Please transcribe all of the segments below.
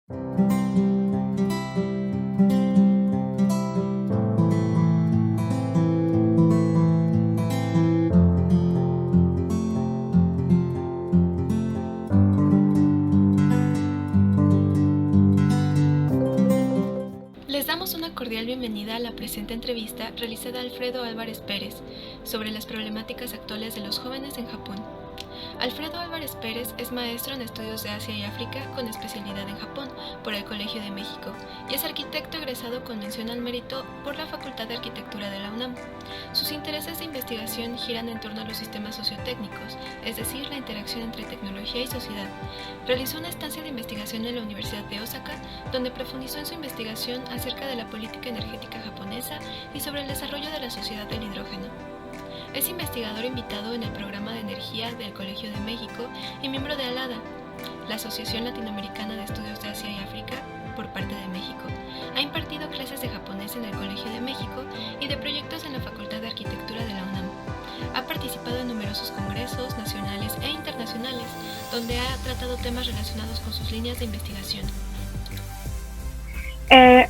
Les damos una cordial bienvenida a la presente entrevista realizada a Alfredo Álvarez Pérez sobre las problemáticas actuales de los jóvenes en Japón. Alfredo Álvarez Pérez es maestro en estudios de Asia y África con especialidad en Japón por el Colegio de México y es arquitecto egresado con mención al mérito por la Facultad de Arquitectura de la UNAM. Sus intereses de investigación giran en torno a los sistemas sociotécnicos, es decir, la interacción entre tecnología y sociedad. Realizó una estancia de investigación en la Universidad de Osaka, donde profundizó en su investigación acerca de la política energética japonesa y sobre el desarrollo de la sociedad del hidrógeno. Es investigador invitado en el programa de energía del Colegio de México y miembro de ALADA, la Asociación Latinoamericana de Estudios de Asia y África, por parte de México. Ha impartido clases de japonés en el Colegio de México y de proyectos en la Facultad de Arquitectura de la UNAM. Ha participado en numerosos congresos nacionales e internacionales, donde ha tratado temas relacionados con sus líneas de investigación.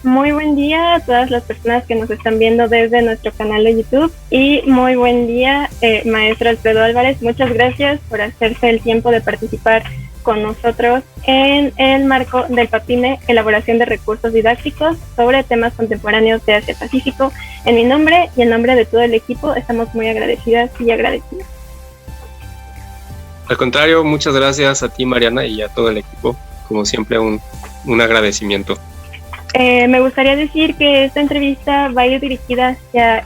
Muy buen día a todas las personas que nos están viendo desde nuestro canal de YouTube y muy buen día, maestro Alfredo Álvarez. Muchas gracias por hacerse el tiempo de participar con nosotros en el marco del PAPIME, elaboración de recursos didácticos sobre temas contemporáneos de Asia-Pacífico. En mi nombre y en nombre de todo el equipo estamos muy agradecidas y agradecidos. Al contrario, muchas gracias a ti, Mariana, y a todo el equipo. Como siempre, un agradecimiento. Me gustaría decir que esta entrevista va a ir dirigida hacia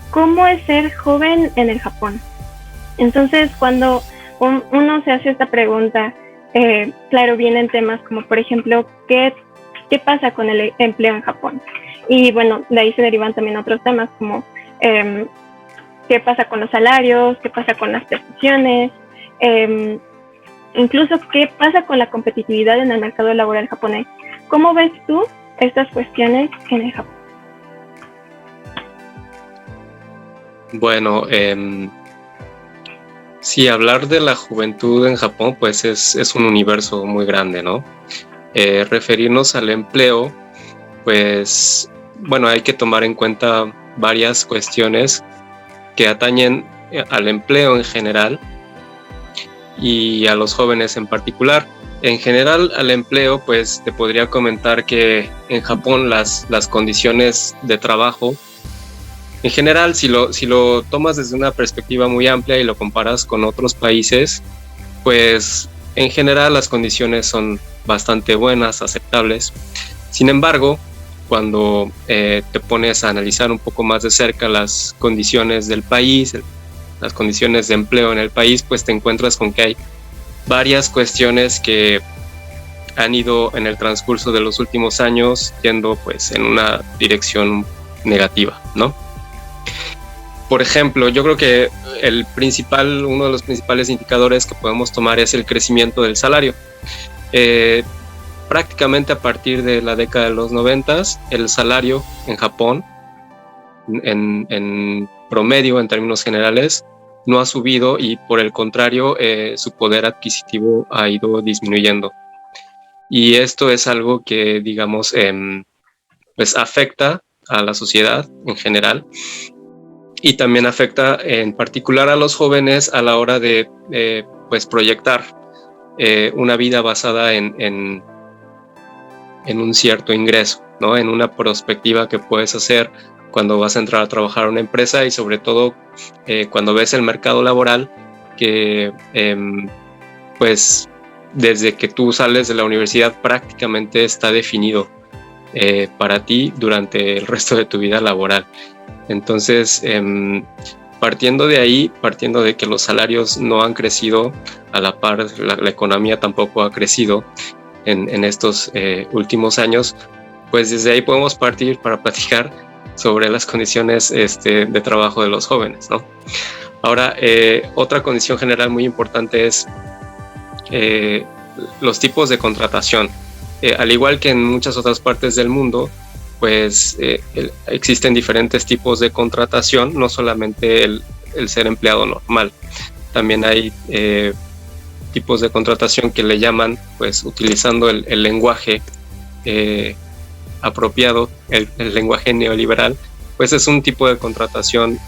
cómo es ser joven en el Japón. Entonces, cuando uno se hace esta pregunta, claro, vienen temas como, por ejemplo, ¿qué pasa con el empleo en Japón? Y bueno, de ahí se derivan también otros temas como ¿qué pasa con los salarios? ¿Qué pasa con las prestaciones? Incluso, ¿qué pasa con la competitividad en el mercado laboral japonés? ¿Cómo ves tú estas cuestiones en el Japón? Bueno, sí, hablar de la juventud en Japón pues es un universo muy grande, ¿no? Referirnos al empleo, pues bueno, hay que tomar en cuenta varias cuestiones que atañen al empleo en general y a los jóvenes en particular. En general, al empleo, pues te podría comentar que en Japón las condiciones de trabajo, en general, si lo tomas desde una perspectiva muy amplia y lo comparas con otros países, pues en general las condiciones son bastante buenas, aceptables. Sin embargo, cuando te pones a analizar un poco más de cerca las condiciones del país, las condiciones de empleo en el país, pues te encuentras con que hay varias cuestiones que han ido en el transcurso de los últimos años yendo pues en una dirección negativa, ¿no? Por ejemplo, yo creo que uno de los principales indicadores que podemos tomar es el crecimiento del salario. Prácticamente a partir de la década de los 90, el salario en Japón, en promedio, en términos generales, no ha subido y por el contrario su poder adquisitivo ha ido disminuyendo. Y esto es algo que, digamos, pues afecta a la sociedad en general y también afecta en particular a los jóvenes a la hora de pues proyectar una vida basada en un cierto ingreso, ¿no? En una perspectiva que puedes hacer cuando vas a entrar a trabajar a una empresa y sobre todo cuando ves el mercado laboral que pues desde que tú sales de la universidad prácticamente está definido para ti durante el resto de tu vida laboral. Entonces, partiendo de ahí, partiendo de que los salarios no han crecido a la par, la economía tampoco ha crecido en estos últimos años, pues desde ahí podemos partir para platicar sobre las condiciones de trabajo de los jóvenes, ¿no? Ahora, otra condición general muy importante es los tipos de contratación. Al igual que en muchas otras partes del mundo, pues existen diferentes tipos de contratación, no solamente el ser empleado normal. También hay tipos de contratación que le llaman, pues utilizando el lenguaje apropiado, el lenguaje neoliberal, pues es un tipo de contratación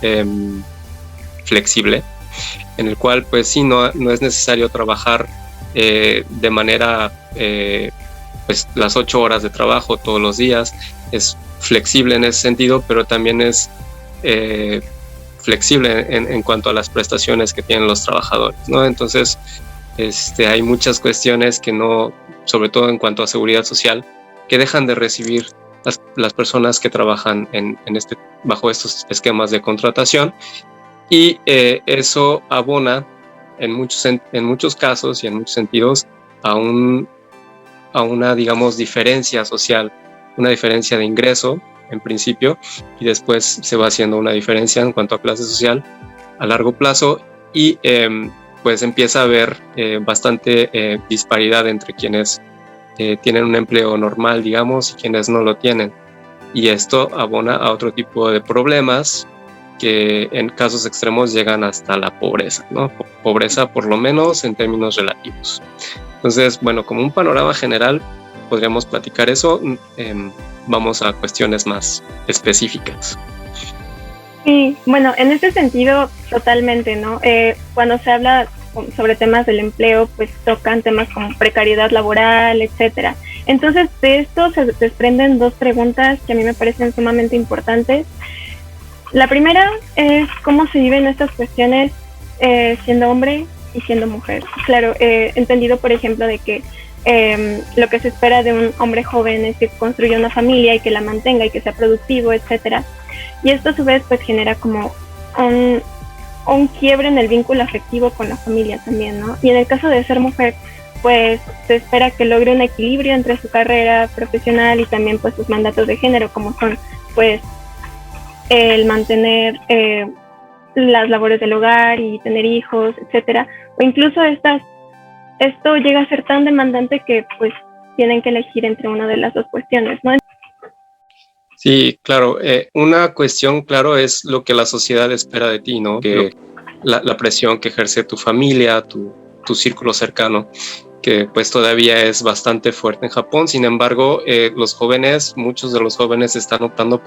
flexible, en el cual pues sí, no es necesario trabajar de manera pues las 8 horas de trabajo todos los días. Es flexible en ese sentido, pero también es flexible en cuanto a las prestaciones que tienen los trabajadores, ¿no? Entonces hay muchas cuestiones que no, sobre todo en cuanto a seguridad social, que dejan de recibir las personas que trabajan bajo estos esquemas de contratación, y eso abona en muchos casos y en muchos sentidos a una, digamos, diferencia social, una diferencia de ingreso en principio, y después se va haciendo una diferencia en cuanto a clase social a largo plazo, y pues empieza a haber bastante disparidad entre quienes tienen un empleo normal, digamos, y quienes no lo tienen. Y esto abona a otro tipo de problemas que en casos extremos llegan hasta la pobreza, ¿no? Pobreza, por lo menos en términos relativos. Entonces, bueno, como un panorama general, podríamos platicar eso. Vamos a cuestiones más específicas. Sí, bueno, en ese sentido, totalmente, ¿no? Cuando se habla sobre temas del empleo, pues tocan temas como precariedad laboral, etcétera. Entonces, de esto se desprenden dos preguntas que a mí me parecen sumamente importantes. La primera es cómo se viven estas cuestiones siendo hombre y siendo mujer. Claro, entendido, por ejemplo, de que lo que se espera de un hombre joven es que construya una familia y que la mantenga y que sea productivo, etcétera. Y esto a su vez pues genera como un quiebre en el vínculo afectivo con la familia también, ¿no? Y en el caso de ser mujer, pues se espera que logre un equilibrio entre su carrera profesional y también pues sus mandatos de género, como son pues el mantener las labores del hogar y tener hijos, etcétera. O incluso esto llega a ser tan demandante que pues tienen que elegir entre una de las dos cuestiones, ¿no? Sí, claro. Una cuestión, claro, es lo que la sociedad espera de ti, ¿no? Que la presión que ejerce tu familia, tu círculo cercano, que pues todavía es bastante fuerte en Japón. Sin embargo, muchos de los jóvenes están optando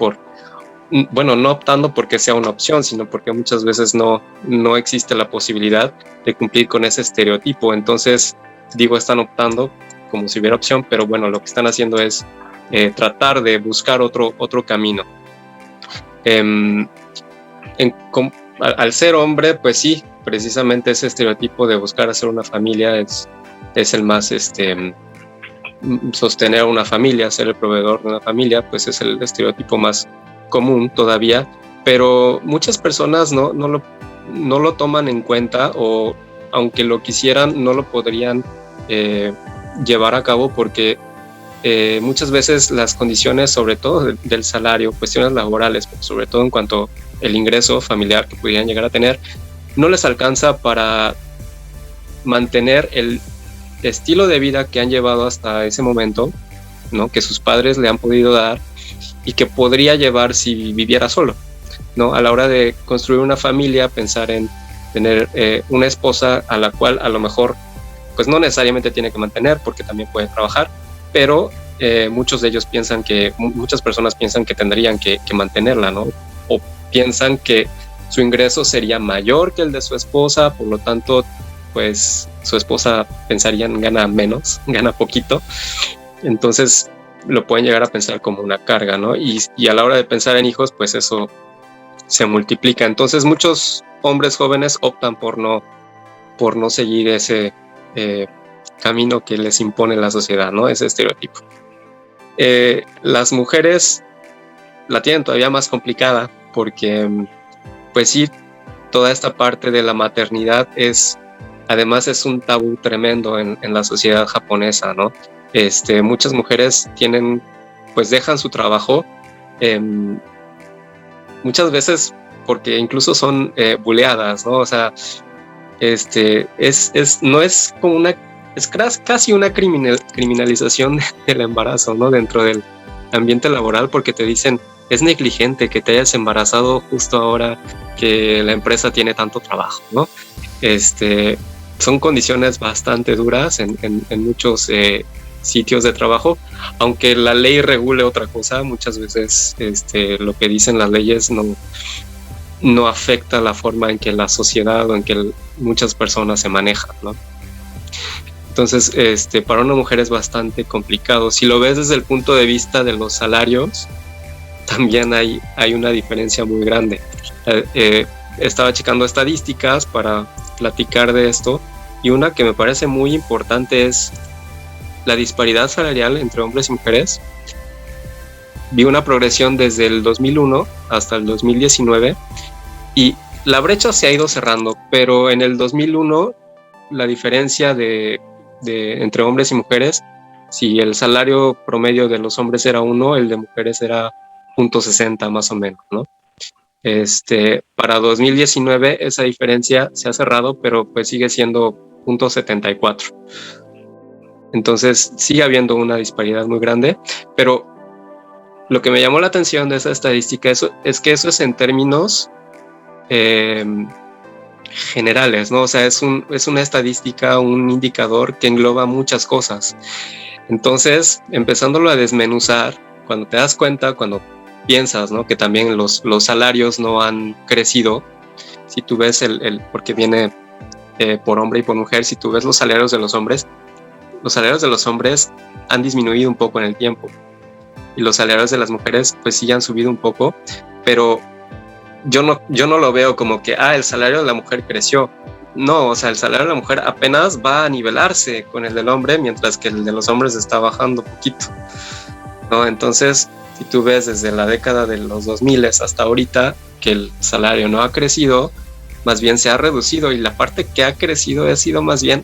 no optando porque sea una opción, sino porque muchas veces no existe la posibilidad de cumplir con ese estereotipo. Entonces, están optando como si hubiera opción, pero bueno, lo que están haciendo es tratar de buscar otro camino. Al ser hombre, pues sí, precisamente ese estereotipo de buscar hacer una familia es el más, sostener una familia, ser el proveedor de una familia, pues es el estereotipo más común todavía, pero muchas personas no lo toman en cuenta, o aunque lo quisieran, no lo podrían llevar a cabo porque muchas veces las condiciones, sobre todo del salario, cuestiones laborales, sobre todo en cuanto al ingreso familiar que pudieran llegar a tener, no les alcanza para mantener el estilo de vida que han llevado hasta ese momento, ¿no? Que sus padres le han podido dar y que podría llevar si viviera solo, ¿no? A la hora de construir una familia, pensar en tener una esposa a la cual a lo mejor pues no necesariamente tiene que mantener porque también puede trabajar, pero muchas personas piensan que tendrían que mantenerla, ¿no? O piensan que su ingreso sería mayor que el de su esposa, por lo tanto, pues su esposa pensarían gana menos, gana poquito, entonces lo pueden llegar a pensar como una carga, ¿no? Y a la hora de pensar en hijos, pues eso se multiplica. Entonces muchos hombres jóvenes optan por no seguir ese camino que les impone la sociedad, ¿no? Ese estereotipo. Las mujeres la tienen todavía más complicada porque, pues sí, toda esta parte de la maternidad además es un tabú tremendo en la sociedad japonesa, ¿no? Muchas mujeres dejan su trabajo, muchas veces porque incluso son buleadas, ¿no? O sea, no es como es casi una criminalización del embarazo, ¿no? Dentro del ambiente laboral, porque te dicen, es negligente que te hayas embarazado justo ahora que la empresa tiene tanto trabajo, ¿no? son condiciones bastante duras en muchos sitios de trabajo, aunque la ley regule otra cosa. Muchas veces lo que dicen las leyes no afecta la forma en que la sociedad o en que muchas personas se manejan, ¿no? Entonces, para una mujer es bastante complicado. Si lo ves desde el punto de vista de los salarios, también hay una diferencia muy grande. Estaba checando estadísticas para platicar de esto, y una que me parece muy importante es la disparidad salarial entre hombres y mujeres. Vi una progresión desde el 2001 hasta el 2019, y la brecha se ha ido cerrando, pero en el 2001 la diferencia entre hombres y mujeres, si el salario promedio de los hombres era 1, el de mujeres era 0.60 más o menos, ¿no? Para 2019 esa diferencia se ha cerrado, pero pues sigue siendo 0.74. Entonces sigue habiendo una disparidad muy grande, pero lo que me llamó la atención de esa estadística es que eso es en términos generales, ¿no? O sea, es una estadística, un indicador que engloba muchas cosas. Entonces, empezándolo a desmenuzar, cuando te das cuenta, cuando piensas, ¿no?, que también los salarios no han crecido, si tú ves porque viene por hombre y por mujer, si tú ves los salarios de los hombres han disminuido un poco en el tiempo, y los salarios de las mujeres pues sí han subido un poco, pero yo no lo veo como que el salario de la mujer creció. No, o sea, el salario de la mujer apenas va a nivelarse con el del hombre, mientras que el de los hombres está bajando poquito, ¿no? Entonces, si tú ves desde la década de los 2000 hasta ahorita que el salario no ha crecido, más bien se ha reducido, y la parte que ha crecido ha sido más bien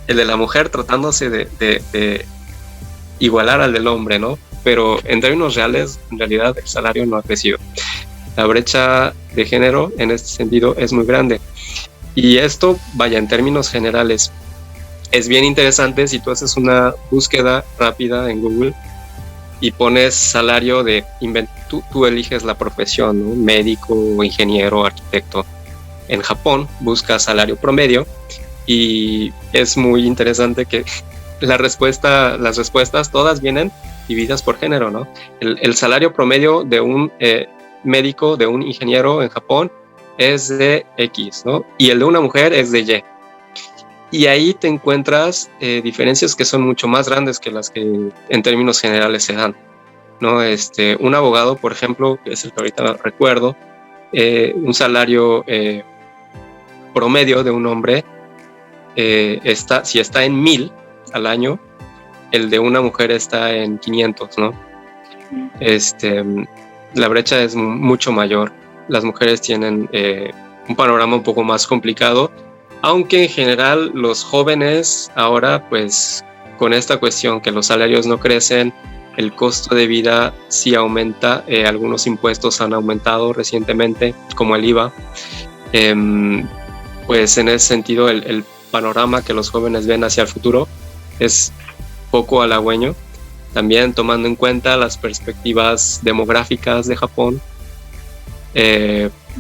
el de la mujer tratándose de igualar al del hombre, ¿no? Pero en términos reales, en realidad el salario no ha crecido. La brecha de género en este sentido es muy grande. Y esto, en términos generales, es bien interesante. Si tú haces una búsqueda rápida en Google y pones salario tú eliges la profesión, ¿no? Médico, ingeniero, arquitecto. En Japón buscas salario promedio, y es muy interesante que las respuestas todas vienen divididas por género, ¿no? El salario promedio de un médico, de un ingeniero en Japón, es de X, ¿no? Y el de una mujer es de Y. Y ahí te encuentras diferencias que son mucho más grandes que las que en términos generales se dan, ¿no? Un abogado, por ejemplo, que es el que ahorita recuerdo, un salario promedio de un hombre si está en 1000 al año, el de una mujer está en 500, ¿no? La brecha es mucho mayor. Las mujeres tienen un panorama un poco más complicado, aunque en general los jóvenes ahora, pues con esta cuestión que los salarios no crecen, el costo de vida sí aumenta, algunos impuestos han aumentado recientemente, como el IVA, pues en ese sentido el panorama que los jóvenes ven hacia el futuro es poco halagüeño, también tomando en cuenta las perspectivas demográficas de Japón,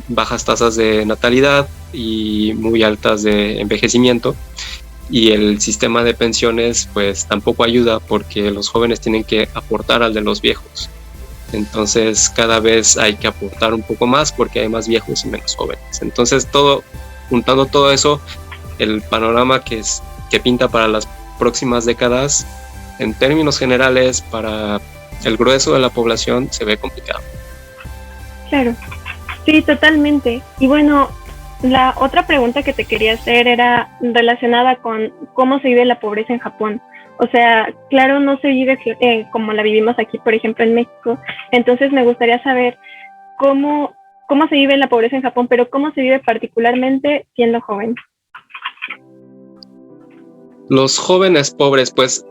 bajas tasas de natalidad y muy altas de envejecimiento, y el sistema de pensiones pues tampoco ayuda, porque los jóvenes tienen que aportar al de los viejos. Entonces cada vez hay que aportar un poco más porque hay más viejos y menos jóvenes. Entonces juntando todo eso, el panorama que pinta para las próximas décadas, en términos generales, para el grueso de la población se ve complicado. Claro, sí, totalmente. Y bueno, la otra pregunta que te quería hacer era relacionada con cómo se vive la pobreza en Japón. O sea, claro, no se vive como la vivimos aquí, por ejemplo, en México. Entonces me gustaría saber cómo se vive la pobreza en Japón, pero cómo se vive particularmente siendo joven. Los jóvenes pobres, pues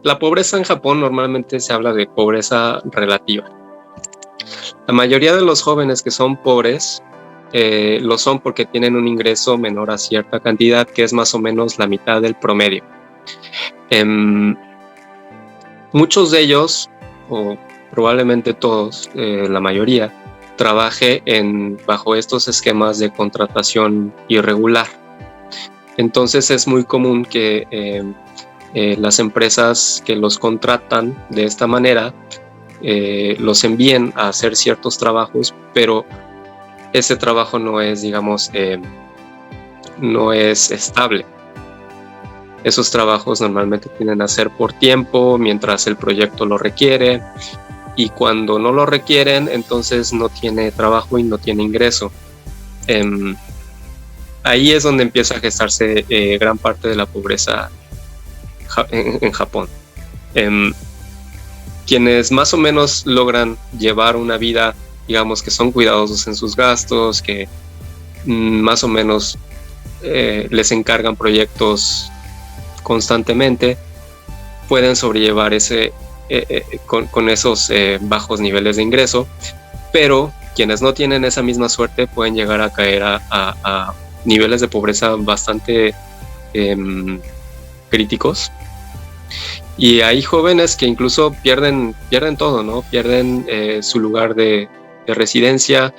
la pobreza en Japón normalmente se habla de pobreza relativa. La mayoría de los jóvenes que son pobres lo son porque tienen un ingreso menor a cierta cantidad, que es más o menos la mitad del promedio. Muchos de ellos, o probablemente todos, la mayoría, trabaje bajo estos esquemas de contratación irregular, Entonces es muy común que las empresas que los contratan de esta manera los envíen a hacer ciertos trabajos, pero ese trabajo no es, digamos, no es estable. Esos trabajos normalmente tienden a ser por tiempo, mientras el proyecto lo requiere, y cuando no lo requieren, entonces no tiene trabajo y no tiene ingreso. Ahí es donde empieza a gestarse gran parte de la pobreza en Japón. Quienes más o menos logran llevar una vida, digamos, que son cuidadosos en sus gastos, que más o menos les encargan proyectos constantemente, pueden sobrellevar con esos bajos niveles de ingreso, pero quienes no tienen esa misma suerte pueden llegar a caer a niveles de pobreza bastante críticos. Y hay jóvenes que incluso pierden todo, ¿no? Pierden su lugar de residencia.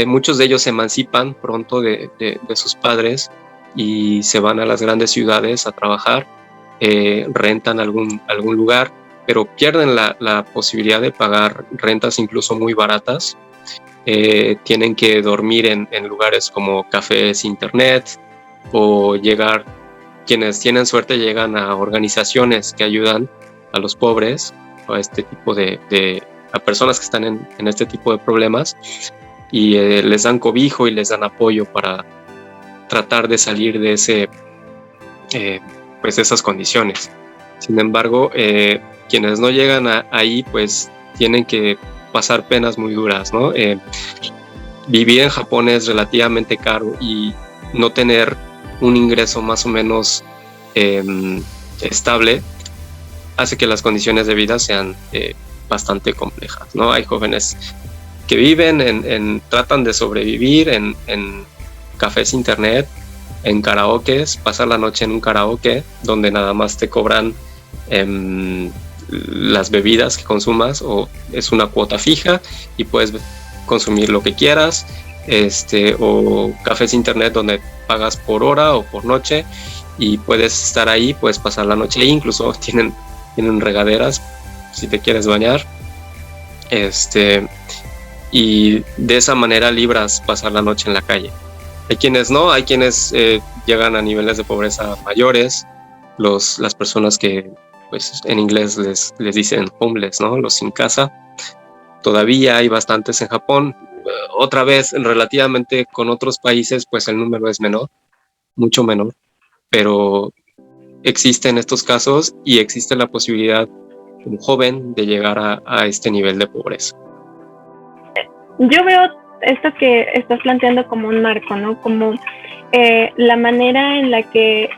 Muchos de ellos se emancipan pronto de sus padres y se van a las grandes ciudades a trabajar, rentan algún lugar, pero pierden la posibilidad de pagar rentas incluso muy baratas. Tienen que dormir en lugares como cafés, internet, o quienes tienen suerte llegan a organizaciones que ayudan a los pobres, o a este tipo a personas que están en este tipo de problemas, y les dan cobijo y les dan apoyo para tratar de salir de pues esas condiciones. Sin embargo, quienes no llegan ahí, pues tienen que pasar penas muy duras, ¿no? Vivir en Japón es relativamente caro, y no tener un ingreso más o menos estable hace que las condiciones de vida sean bastante complejas, ¿no? Hay jóvenes que viven tratan de sobrevivir en cafés internet, en karaokes, pasar la noche en un karaoke donde nada más te cobran las bebidas que consumas, o es una cuota fija y puedes consumir lo que quieras, o cafés internet donde pagas por hora o por noche y puedes estar ahí, puedes pasar la noche ahí, incluso tienen regaderas si te quieres bañar, y de esa manera libras pasar la noche en la calle. Hay quienes no, hay quienes llegan a niveles de pobreza mayores, las personas que pues en inglés les dicen homeless, ¿no? Los sin casa. Todavía hay bastantes en Japón. Otra vez, relativamente con otros países, pues el número es menor, mucho menor, pero existen estos casos y existe la posibilidad como joven de llegar a este nivel de pobreza. Yo veo esto que estás planteando como un marco, ¿no? Como la manera en la que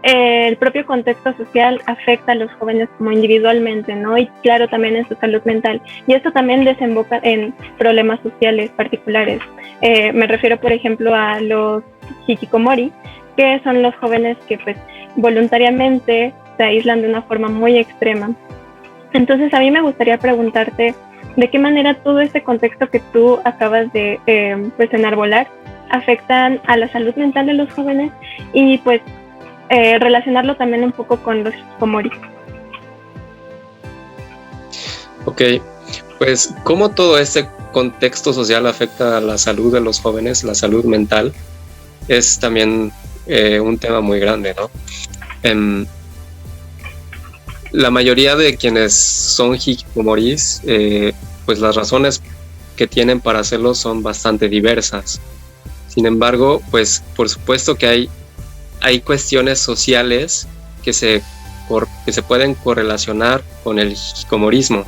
el propio contexto social afecta a los jóvenes como individualmente, ¿no? Y claro, también en su salud mental. Y esto también desemboca en problemas sociales particulares. Me refiero, por ejemplo, a los hikikomori, que son los jóvenes que pues voluntariamente se aíslan de una forma muy extrema. Entonces, a mí me gustaría preguntarte de qué manera todo este contexto que tú acabas de pues enarbolar afectan a la salud mental de los jóvenes, y pues relacionarlo también un poco con los hikikomori. Ok, pues cómo todo este contexto social afecta a la salud de los jóvenes, la salud mental, es también un tema muy grande, ¿no? La mayoría de quienes son hikikomoris, pues las razones que tienen para hacerlo son bastante diversas. Sin embargo, pues por supuesto que hay cuestiones sociales que se pueden correlacionar con el hikikomorismo.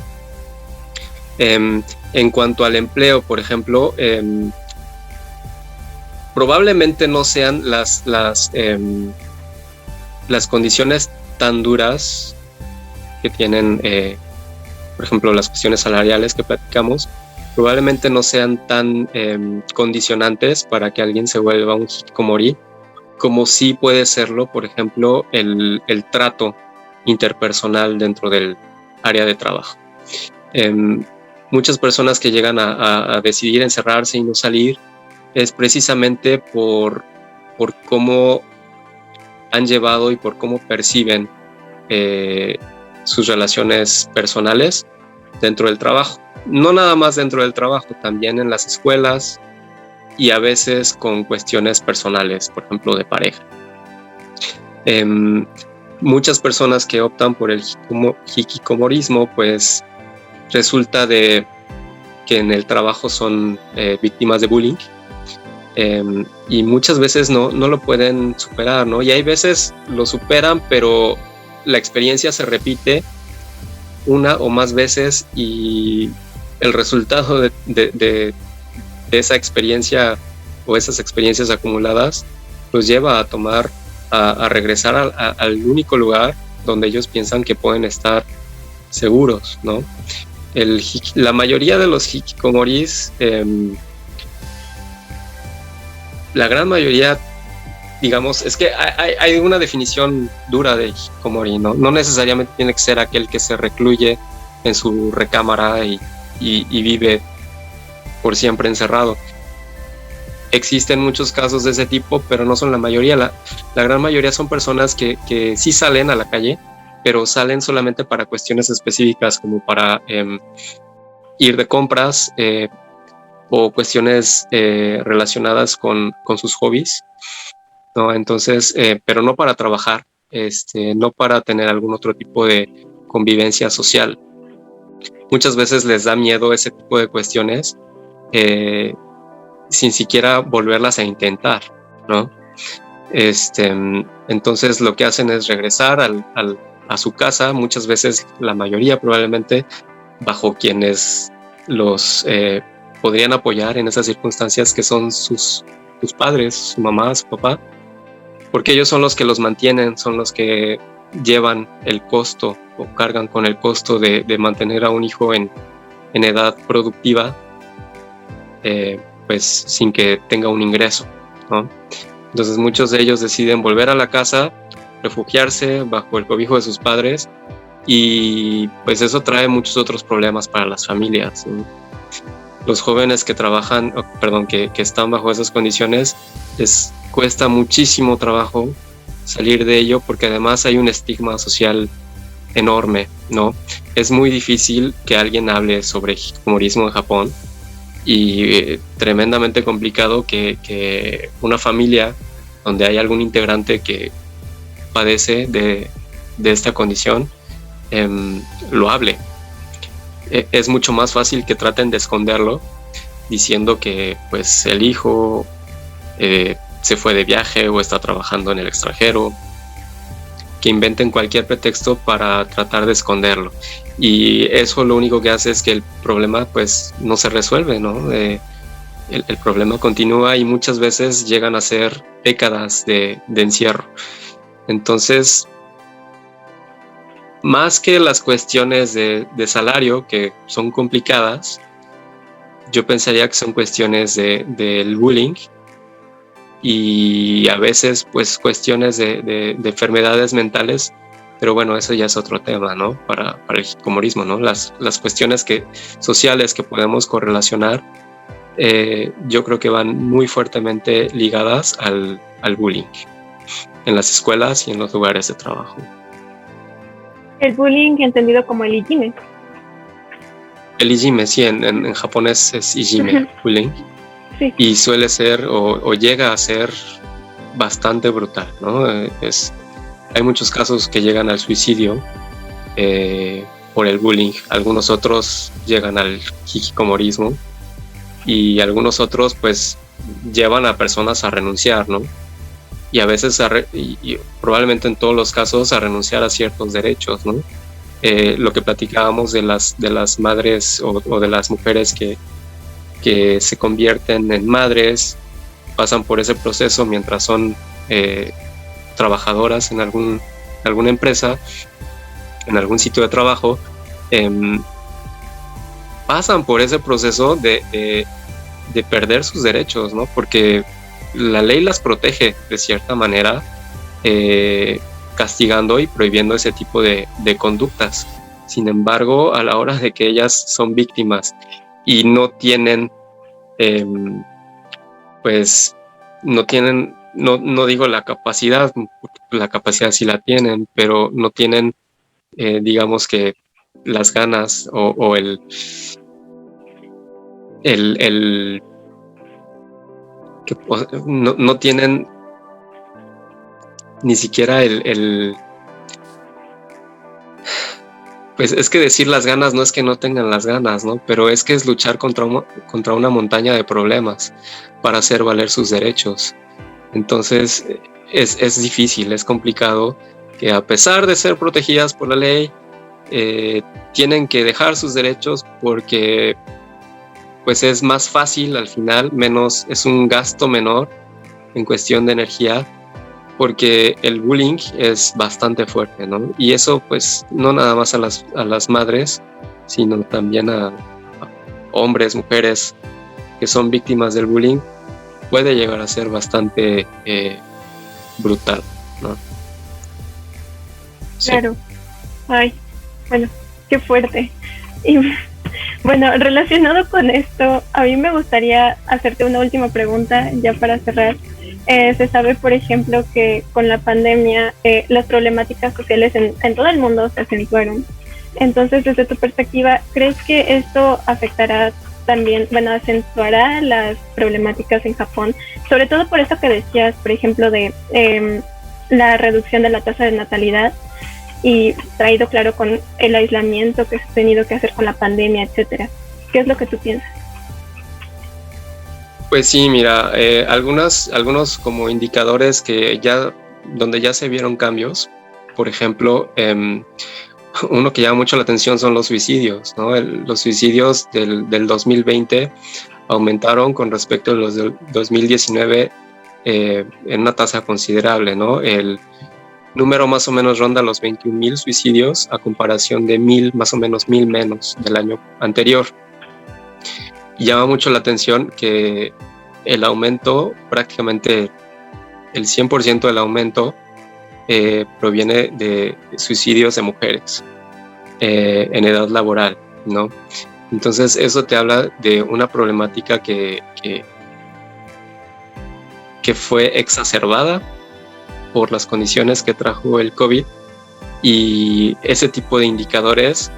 En cuanto al empleo, por ejemplo, probablemente no sean las condiciones tan duras que tienen, por ejemplo, las cuestiones salariales que platicamos, probablemente no sean tan condicionantes para que alguien se vuelva un hikikomori, como sí puede serlo, por ejemplo, el trato interpersonal dentro del área de trabajo. Muchas personas que llegan a decidir encerrarse y no salir es precisamente por cómo han llevado y por cómo perciben sus relaciones personales dentro del trabajo. No nada más dentro del trabajo, también en las escuelas y a veces con cuestiones personales, por ejemplo, de pareja. Muchas personas que optan por el hikikomorismo, pues resulta de que en el trabajo son víctimas de bullying, y muchas veces no lo pueden superar, ¿no? Y hay veces lo superan, pero la experiencia se repite una o más veces y el resultado de esa experiencia o esas experiencias acumuladas los lleva a regresar al único lugar donde ellos piensan que pueden estar seguros, ¿no? La mayoría de los hikikomoris, la gran mayoría, digamos, es que hay una definición dura de hikikomori, ¿no? No necesariamente tiene que ser aquel que se recluye en su recámara y vive por siempre encerrado. Existen muchos casos de ese tipo, pero no son la mayoría. La gran mayoría son personas que sí salen a la calle, pero salen solamente para cuestiones específicas, como para ir de compras o cuestiones relacionadas con sus hobbies, ¿no? Entonces, pero no para trabajar, no para tener algún otro tipo de convivencia social. Muchas veces les da miedo ese tipo de cuestiones sin siquiera volverlas a intentar, ¿no? Entonces lo que hacen es regresar a su casa, muchas veces, la mayoría probablemente, bajo quienes los podrían apoyar en esas circunstancias, que son sus padres, su mamá, su papá, porque ellos son los que los mantienen, son los que llevan el costo o cargan con el costo de mantener a un hijo en edad productiva, pues sin que tenga un ingreso, ¿no? Entonces muchos de ellos deciden volver a la casa, refugiarse bajo el cobijo de sus padres, y pues eso trae muchos otros problemas para las familias, ¿no? Los jóvenes que trabajan, que están bajo esas condiciones, les cuesta muchísimo trabajo salir de ello, porque además hay un estigma social enorme, ¿no? Es muy difícil que alguien hable sobre hikikomorismo en Japón, y tremendamente complicado que una familia donde hay algún integrante que padece de esta condición lo hable. Es mucho más fácil que traten de esconderlo diciendo que pues el hijo se fue de viaje o está trabajando en el extranjero, que inventen cualquier pretexto para tratar de esconderlo, y eso lo único que hace es que el problema pues no se resuelve, ¿no? El problema continúa y muchas veces llegan a ser décadas de encierro. Entonces, más que las cuestiones de salario, que son complicadas, yo pensaría que son cuestiones del bullying y a veces pues cuestiones de enfermedades mentales, pero bueno, eso ya es otro tema, ¿no? Para el hikikomorismo, ¿no? Las cuestiones sociales que podemos correlacionar, yo creo que van muy fuertemente ligadas al bullying en las escuelas y en los lugares de trabajo. El bullying entendido como el ijime. El ijime, sí, en japonés es ijime, bullying. Sí. Y suele ser o llega a ser bastante brutal, ¿no? Hay muchos casos que llegan al suicidio por el bullying. Algunos otros llegan al hikikomorismo y algunos otros pues llevan a personas a renunciar, ¿no? Y a veces, y probablemente en todos los casos, a renunciar a ciertos derechos, ¿no? Lo que platicábamos de las madres o de las mujeres que se convierten en madres, pasan por ese proceso mientras son trabajadoras en alguna empresa, en algún sitio de trabajo, pasan por ese proceso de perder sus derechos, ¿no? Porque la ley las protege de cierta manera, castigando y prohibiendo ese tipo de conductas. Sin embargo, a la hora de que ellas son víctimas y no tienen, pues, no tienen no digo la capacidad sí la tienen, pero no tienen, digamos que las ganas o el que no tienen ni siquiera pues es que decir las ganas no es que no tengan las ganas, ¿no? Pero es que es luchar contra una montaña de problemas para hacer valer sus derechos. Entonces es difícil, es complicado, que a pesar de ser protegidas por la ley, tienen que dejar sus derechos porque pues es más fácil al final, es un gasto menor en cuestión de energía, porque el bullying es bastante fuerte, ¿no? Y eso pues no nada más a las madres, sino también a hombres, mujeres que son víctimas del bullying, puede llegar a ser bastante brutal, ¿no? Sí. Claro. Ay, bueno, qué fuerte. Y bueno, relacionado con esto, a mí me gustaría hacerte una última pregunta ya para cerrar. Se sabe, por ejemplo, que con la pandemia las problemáticas sociales en todo el mundo se acentuaron. Entonces, desde tu perspectiva, ¿crees que esto afectará también, acentuará las problemáticas en Japón? Sobre todo por eso que decías, por ejemplo, de la reducción de la tasa de natalidad y traído claro con el aislamiento que se ha tenido que hacer con la pandemia, etcétera. ¿Qué es lo que tú piensas? Pues sí, mira, algunos como indicadores donde ya se vieron cambios. Por ejemplo, uno que llama mucho la atención son los suicidios, ¿no? Los suicidios del 2020 aumentaron con respecto a los del 2019 en una tasa considerable, ¿no? El número más o menos ronda los 21,000 suicidios a comparación de más o menos 1,000 menos del año anterior. Llama mucho la atención que el aumento, prácticamente el 100% del aumento, proviene de suicidios de mujeres en edad laboral, ¿no? Entonces eso te habla de una problemática que fue exacerbada por las condiciones que trajo el COVID, y ese tipo de indicadores,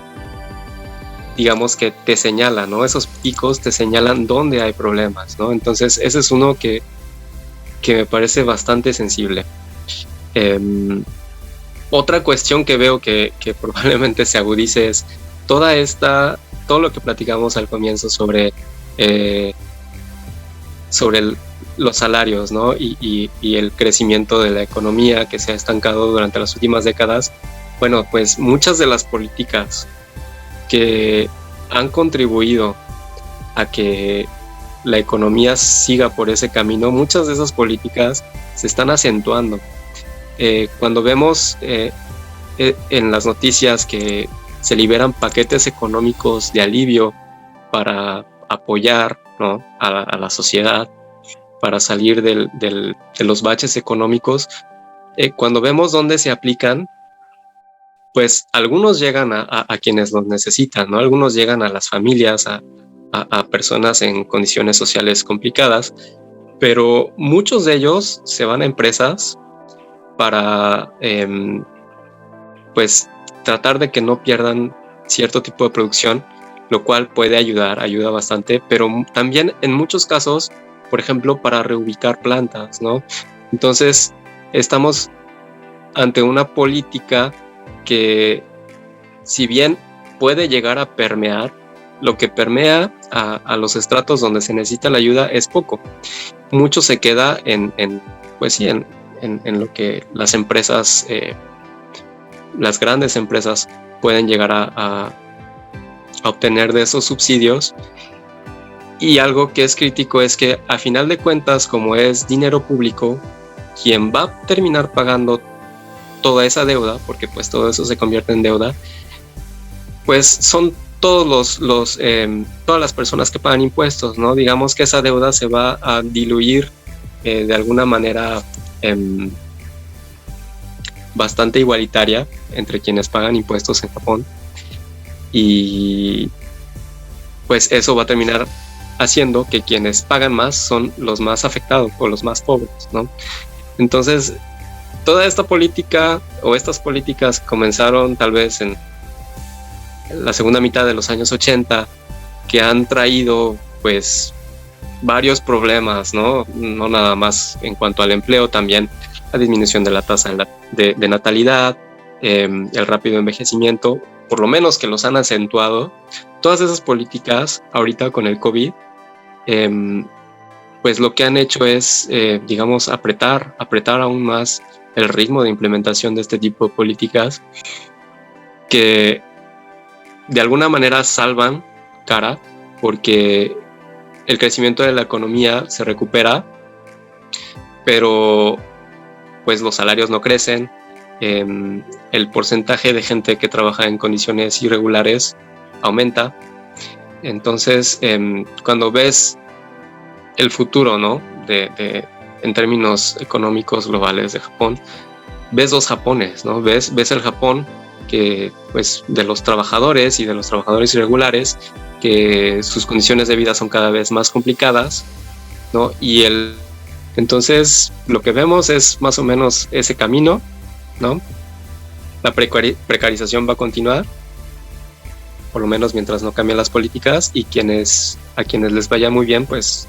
digamos que te señalan, ¿no? Esos picos te señalan dónde hay problemas, ¿no? Entonces ese es uno que me parece bastante sensible. Otra cuestión que veo que probablemente se agudice es todo lo que platicamos al comienzo sobre los salarios, ¿no? Y el crecimiento de la economía que se ha estancado durante las últimas décadas. Bueno, pues muchas de las políticas que han contribuido a que la economía siga por ese camino, muchas de esas políticas se están acentuando. Cuando vemos en las noticias que se liberan paquetes económicos de alivio para apoyar, ¿no?, a la sociedad, para salir de los baches económicos, cuando vemos dónde se aplican, pues algunos llegan a quienes los necesitan, ¿no? Algunos llegan a las familias, a personas en condiciones sociales complicadas, pero muchos de ellos se van a empresas para pues tratar de que no pierdan cierto tipo de producción, lo cual ayuda bastante, pero también en muchos casos, por ejemplo, para reubicar plantas, ¿no? Entonces estamos ante una política que, si bien puede llegar a permear, lo que permea a los estratos donde se necesita la ayuda es poco. Mucho se queda en lo que las empresas, las grandes empresas pueden llegar a obtener de esos subsidios. Y algo que es crítico es que, a final de cuentas, como es dinero público, quien va a terminar pagando toda esa deuda, porque pues todo eso se convierte en deuda, pues son todas las personas que pagan impuestos, ¿no? Digamos que esa deuda se va a diluir de alguna manera bastante igualitaria entre quienes pagan impuestos en Japón, y pues eso va a terminar haciendo que quienes pagan más son los más afectados o los más pobres, ¿no? Entonces, toda esta política o estas políticas comenzaron tal vez en la segunda mitad de los años 80, que han traído pues varios problemas, ¿no? No nada más en cuanto al empleo, también la disminución de la tasa de natalidad, el rápido envejecimiento, por lo menos que los han acentuado. Todas esas políticas ahorita con el COVID, pues lo que han hecho es, digamos, apretar aún más el ritmo de implementación de este tipo de políticas que de alguna manera salvan cara, porque el crecimiento de la economía se recupera, pero pues los salarios no crecen, el porcentaje de gente que trabaja en condiciones irregulares aumenta. Entonces, cuando ves el futuro, ¿no? En términos económicos globales de Japón, ves dos Japones, ¿no? Ves el Japón que, pues, de los trabajadores y de los trabajadores irregulares, que sus condiciones de vida son cada vez más complicadas, ¿no? Entonces, lo que vemos es más o menos ese camino, ¿no? La precarización va a continuar, por lo menos mientras no cambien las políticas, y a quienes les vaya muy bien, pues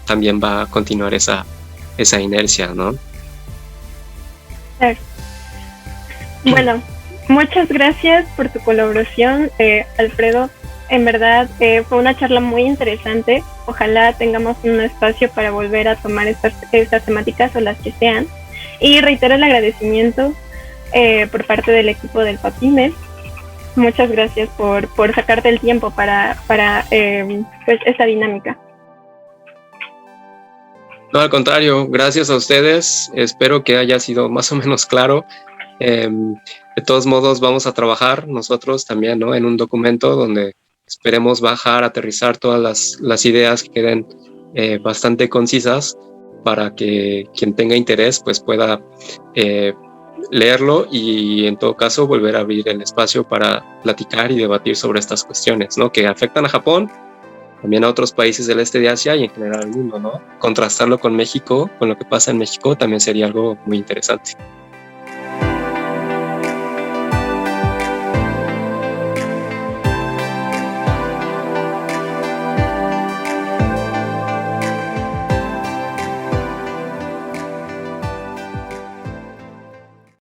también va a continuar esa inercia, ¿no? Bueno, muchas gracias por tu colaboración, Alfredo. En verdad fue una charla muy interesante. Ojalá tengamos un espacio para volver a tomar estas temáticas o las que sean. Y reitero el agradecimiento por parte del equipo del Papime. Muchas gracias por sacarte el tiempo para pues esta dinámica. No, al contrario, gracias a ustedes. Espero que haya sido más o menos claro. De todos modos, vamos a trabajar nosotros también, ¿no? En un documento donde esperemos aterrizar todas las ideas que queden bastante concisas, para que quien tenga interés pues pueda leerlo, y en todo caso volver a abrir el espacio para platicar y debatir sobre estas cuestiones, ¿no? Que afectan a Japón, también a otros países del este de Asia y en general al mundo, ¿no? Contrastarlo con México, con lo que pasa en México, también sería algo muy interesante.